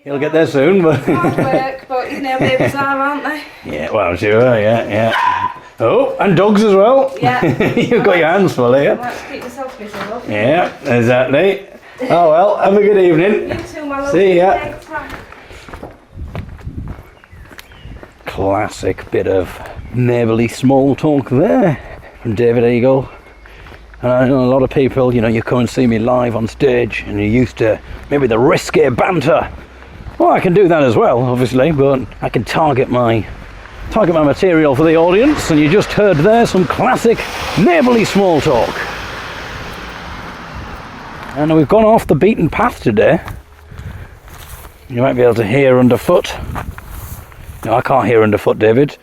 He'll get there soon, but... Hard work, but you know, babies are, aren't they? Yeah, well, sure, yeah. Oh, and dogs as well. Yeah. You've got your hands full here. I like to keep yourself busy, love. Yeah, exactly. Oh well, have a good evening. You too, my love. See ya. Thanks, bye. Classic bit of neighbourly small talk there from David Eagle. And I know a lot of people, you know, you come and see me live on stage and you're used to maybe the risque banter. Well, I can do that as well, obviously, but I can target my material for the audience, and you just heard there some classic neighbourly small talk. And we've gone off the beaten path today. You might be able to hear underfoot. No, I can't hear underfoot, David.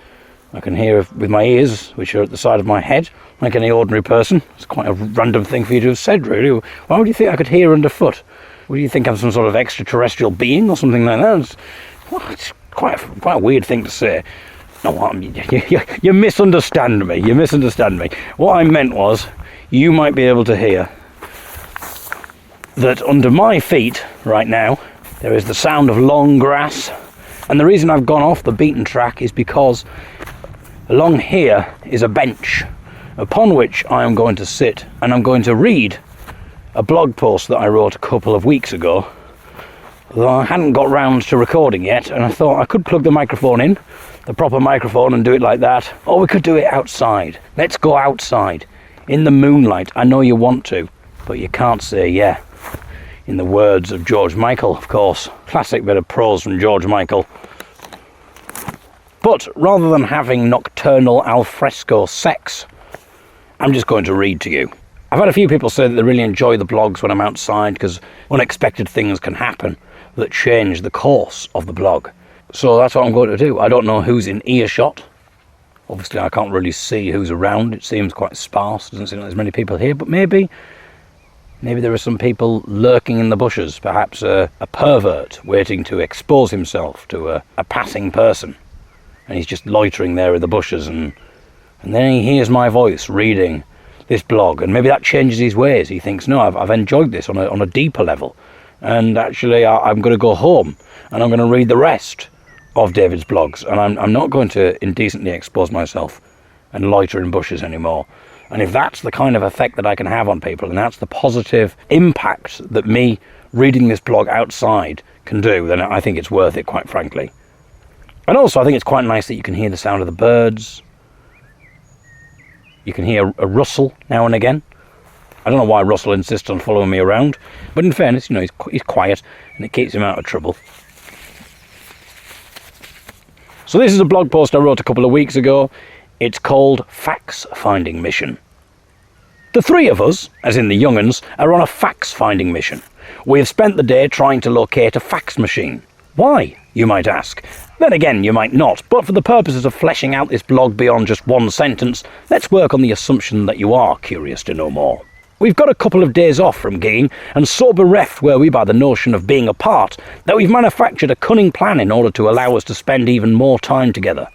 I can hear with my ears, which are at the side of my head, like any ordinary person. It's quite a random thing for you to have said, really. Why would you think I could hear underfoot? Would you think I'm some sort of extraterrestrial being or something like that? It's quite a weird thing to say. No, you misunderstand me. You misunderstand me. What I meant was, you might be able to hear that under my feet right now, there is the sound of long grass. And the reason I've gone off the beaten track is because along here is a bench upon which I am going to sit, and I'm going to read a blog post that I wrote a couple of weeks ago, though I hadn't got round to recording yet, and I thought I could plug the microphone in, the proper microphone, and do it like that, or we could do it outside. Let's go outside in the moonlight. I know you want to, but you can't say yeah, in the words of George Michael, of course. Classic bit of prose from George Michael. But rather than having nocturnal alfresco sex, I'm just going to read to you. I've had a few people say that they really enjoy the blogs when I'm outside because unexpected things can happen that change the course of the blog. So that's what I'm going to do. I don't know who's in earshot. Obviously I can't really see who's around. It seems quite sparse. Doesn't seem like there's many people here, but maybe there are some people lurking in the bushes. Perhaps a pervert waiting to expose himself to a passing person. And he's just loitering there in the bushes, and then he hears my voice reading this blog, and maybe that changes his ways. He thinks, no, I've enjoyed this on a deeper level, and actually I'm going to go home and I'm going to read the rest of David's blogs, and I'm not going to indecently expose myself and loiter in bushes anymore. And if that's the kind of effect that I can have on people, and that's the positive impact that me reading this blog outside can do, then I think it's worth it, quite frankly. And also I think it's quite nice that you can hear the sound of the birds. You can hear a rustle now and again. I don't know why Russell insists on following me around, but in fairness, you know, he's quiet and it keeps him out of trouble. So this is a blog post I wrote a couple of weeks ago. It's called Fax Finding Mission. The three of us, as in the young'uns, are on a fax finding mission. We have spent the day trying to locate a fax machine. Why, you might ask? Then again, you might not, but for the purposes of fleshing out this blog beyond just one sentence, let's work on the assumption that you are curious to know more. We've got a couple of days off from gigging, and so bereft were we by the notion of being apart that we've manufactured a cunning plan in order to allow us to spend even more time together.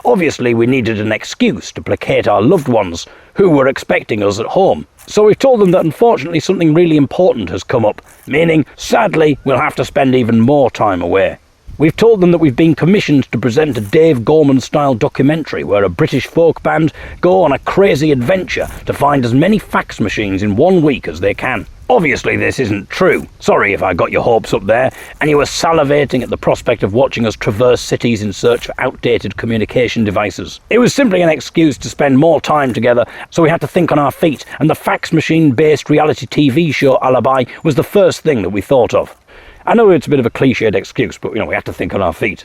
Obviously, we needed an excuse to placate our loved ones who were expecting us at home. So we've told them that unfortunately something really important has come up, meaning, sadly, we'll have to spend even more time away. We've told them that we've been commissioned to present a Dave Gorman-style documentary where a British folk band go on a crazy adventure to find as many fax machines in 1 week as they can. Obviously this isn't true. Sorry if I got your hopes up there and you were salivating at the prospect of watching us traverse cities in search for outdated communication devices. It was simply an excuse to spend more time together, so we had to think on our feet, and the fax machine-based reality TV show Alibi was the first thing that we thought of. I know it's a bit of a cliched excuse, but, you know, we have to think on our feet.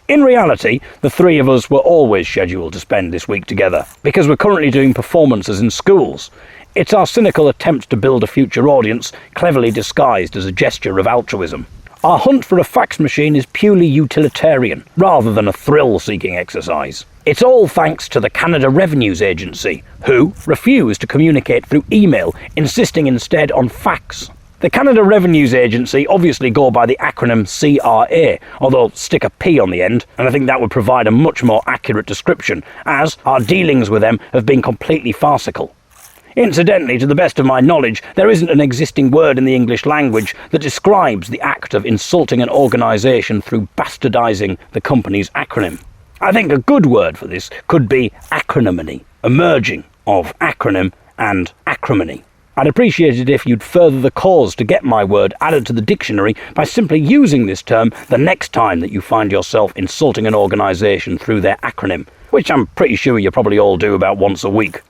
In reality, the three of us were always scheduled to spend this week together, because we're currently doing performances in schools. It's our cynical attempt to build a future audience, cleverly disguised as a gesture of altruism. Our hunt for a fax machine is purely utilitarian, rather than a thrill-seeking exercise. It's all thanks to the Canada Revenues Agency, who refuse to communicate through email, insisting instead on fax. The Canada Revenues Agency obviously go by the acronym CRA, although stick a P on the end, and I think that would provide a much more accurate description, as our dealings with them have been completely farcical. Incidentally, to the best of my knowledge, there isn't an existing word in the English language that describes the act of insulting an organisation through bastardising the company's acronym. I think a good word for this could be acronymony, a merging of acronym and acrimony. I'd appreciate it if you'd further the cause to get my word added to the dictionary by simply using this term the next time that you find yourself insulting an organisation through their acronym, which I'm pretty sure you probably all do about once a week.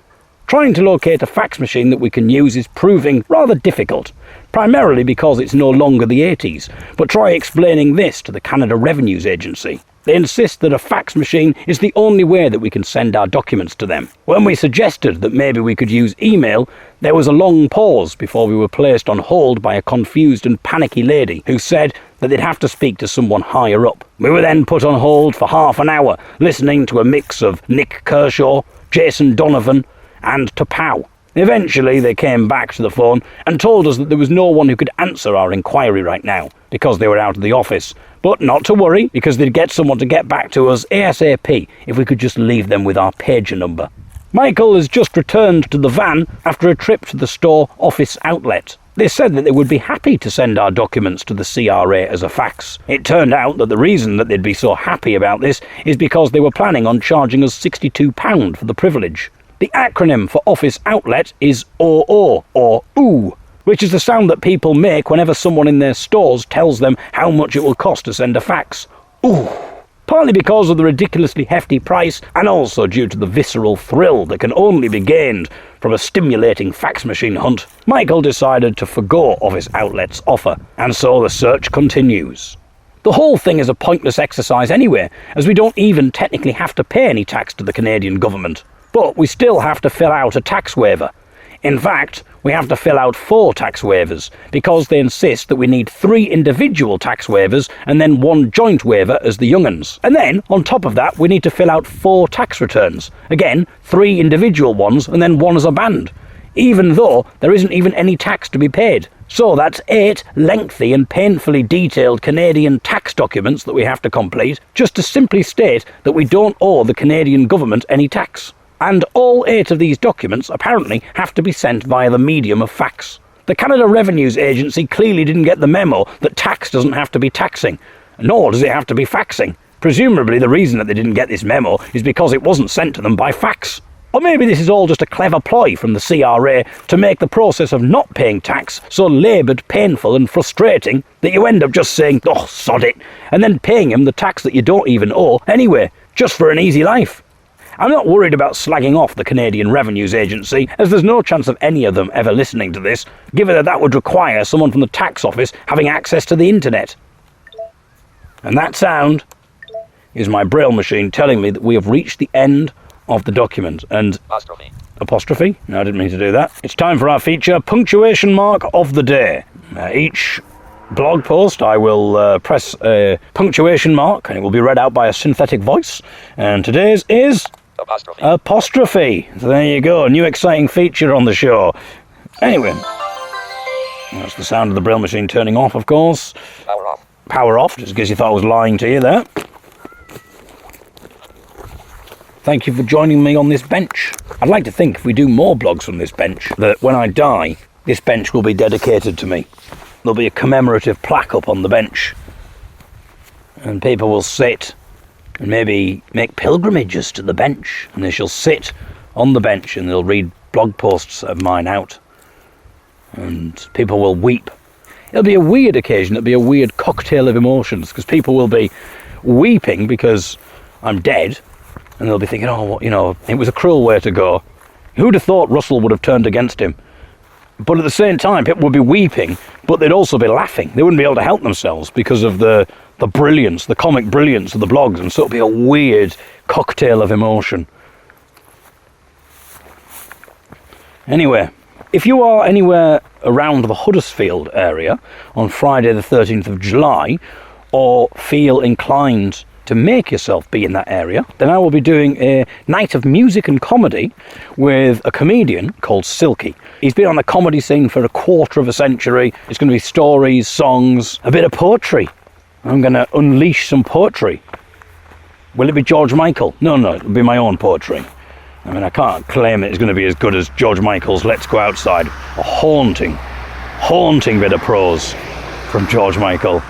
Trying to locate a fax machine that we can use is proving rather difficult, primarily because it's no longer the 80s, but try explaining this to the Canada Revenues Agency. They insist that a fax machine is the only way that we can send our documents to them. When we suggested that maybe we could use email, there was a long pause before we were placed on hold by a confused and panicky lady who said that they'd have to speak to someone higher up. We were then put on hold for half an hour, listening to a mix of Nick Kershaw, Jason Donovan, and Tapow. Eventually they came back to the phone and told us that there was no one who could answer our inquiry right now, because they were out of the office. But not to worry, because they'd get someone to get back to us ASAP if we could just leave them with our pager number. Michael has just returned to the van after a trip to the store office outlet. They said that they would be happy to send our documents to the CRA as a fax. It turned out that the reason that they'd be so happy about this is because they were planning on charging us £62 for the privilege. The acronym for office outlet is OO, or OO, which is the sound that people make whenever someone in their stores tells them how much it will cost to send a fax. Ooh. Partly because of the ridiculously hefty price, and also due to the visceral thrill that can only be gained from a stimulating fax machine hunt, Michael decided to forgo Office Outlet's offer, and so the search continues. The whole thing is a pointless exercise anyway, as we don't even technically have to pay any tax to the Canadian government. But we still have to fill out a tax waiver. In fact, we have to fill out 4 tax waivers, because they insist that we need 3 individual tax waivers and then 1 joint waiver as the young'uns. And then, on top of that, we need to fill out 4 tax returns. Again, 3 individual ones and then 1 as a band, even though there isn't even any tax to be paid. So that's 8 lengthy and painfully detailed Canadian tax documents that we have to complete, just to simply state that we don't owe the Canadian government any tax. And all 8 of these documents apparently have to be sent via the medium of fax. The Canada Revenues Agency clearly didn't get the memo that tax doesn't have to be taxing, nor does it have to be faxing. Presumably the reason that they didn't get this memo is because it wasn't sent to them by fax. Or maybe this is all just a clever ploy from the CRA to make the process of not paying tax so laboured, painful and frustrating that you end up just saying, "Oh, sod it," and then paying them the tax that you don't even owe anyway, just for an easy life. I'm not worried about slagging off the Canadian Revenues Agency, as there's no chance of any of them ever listening to this, given that that would require someone from the tax office having access to the internet. And that sound is my Braille machine telling me that we have reached the end of the document. And apostrophe? No, I didn't mean to do that. It's time for our feature, punctuation mark of the day. Each blog post I will press a punctuation mark and it will be read out by a synthetic voice. And today's is apostrophe. So there you go, a new exciting feature on the show. Anyway, that's the sound of the Braille machine turning off, of course. Power off. Power off, just in case you thought I was lying to you there. Thank you for joining me on this bench. I'd like to think if we do more blogs from this bench, that when I die, this bench will be dedicated to me. There'll be a commemorative plaque up on the bench. And people will sit and maybe make pilgrimages to the bench. And they shall sit on the bench and they'll read blog posts of mine out. And people will weep. It'll be a weird occasion. It'll be a weird cocktail of emotions, because people will be weeping because I'm dead. And they'll be thinking, oh, you know, it was a cruel way to go. Who'd have thought Russell would have turned against him? But at the same time, people would be weeping, but they'd also be laughing. They wouldn't be able to help themselves because of the brilliance, the comic brilliance of the blogs. And so it'd be a weird cocktail of emotion. Anyway, if you are anywhere around the Huddersfield area on Friday the 13th of July, or feel inclined to make yourself be in that area, then I will be doing a night of music and comedy with a comedian called Silky. He's been on the comedy scene for a quarter of a century. It's going to be stories, songs, a bit of poetry. I'm going to unleash some poetry. Will it be George Michael? No, it'll be my own poetry. I mean, I can't claim it's going to be as good as George Michael's Let's Go Outside. A haunting bit of prose from George Michael.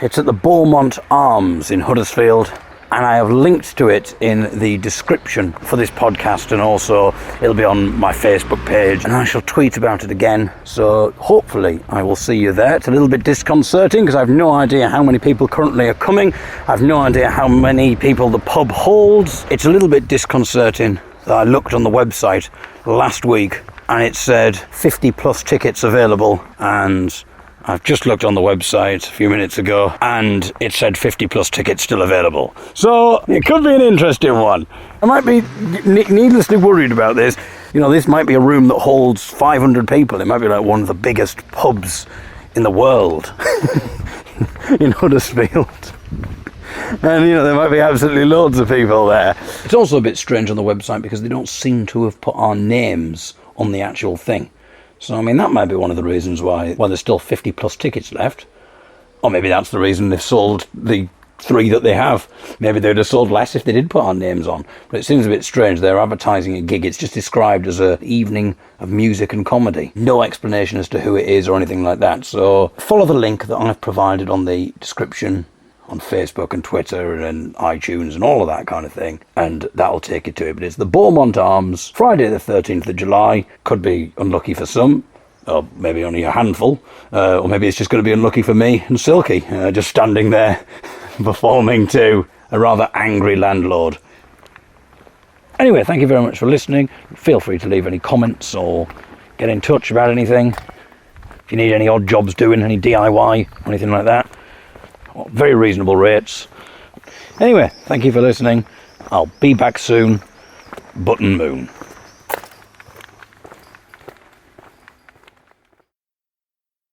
It's at the Beaumont Arms in Huddersfield, and I have linked to it in the description for this podcast, and also it'll be on my Facebook page, and I shall tweet about it again. So hopefully I will see you there. It's a little bit disconcerting because I have no idea how many people currently are coming. I have no idea how many people the pub holds. It's a little bit disconcerting that I looked on the website last week and it said 50 plus tickets available, and I've just looked on the website a few minutes ago and it said 50 plus tickets still available. So it could be an interesting one. I might be needlessly worried about this. You know, this might be a room that holds 500 people. It might be like one of the biggest pubs in the world in Huddersfield. And, you know, there might be absolutely loads of people there. It's also a bit strange on the website because they don't seem to have put our names on the actual thing. So, I mean, that might be one of the reasons why there's still 50 plus tickets left. Or maybe that's the reason they've sold the 3 that they have. Maybe they'd have sold less if they did put our names on. But it seems a bit strange. They're advertising a gig. It's just described as an evening of music and comedy. No explanation as to who it is or anything like that. So follow the link that I've provided on the description on Facebook and Twitter and iTunes and all of that kind of thing, and that'll take you to it. But it's the Beaumont Arms, Friday the 13th of July. Could be unlucky for some, or maybe only a handful, or maybe it's just going to be unlucky for me and Silky, just standing there performing to a rather angry landlord. Anyway, thank you very much for listening. Feel free to leave any comments or get in touch about anything. If you need any odd jobs doing, any DIY, anything like that. Very reasonable rates. Anyway, thank you for listening. I'll be back soon. Button Moon.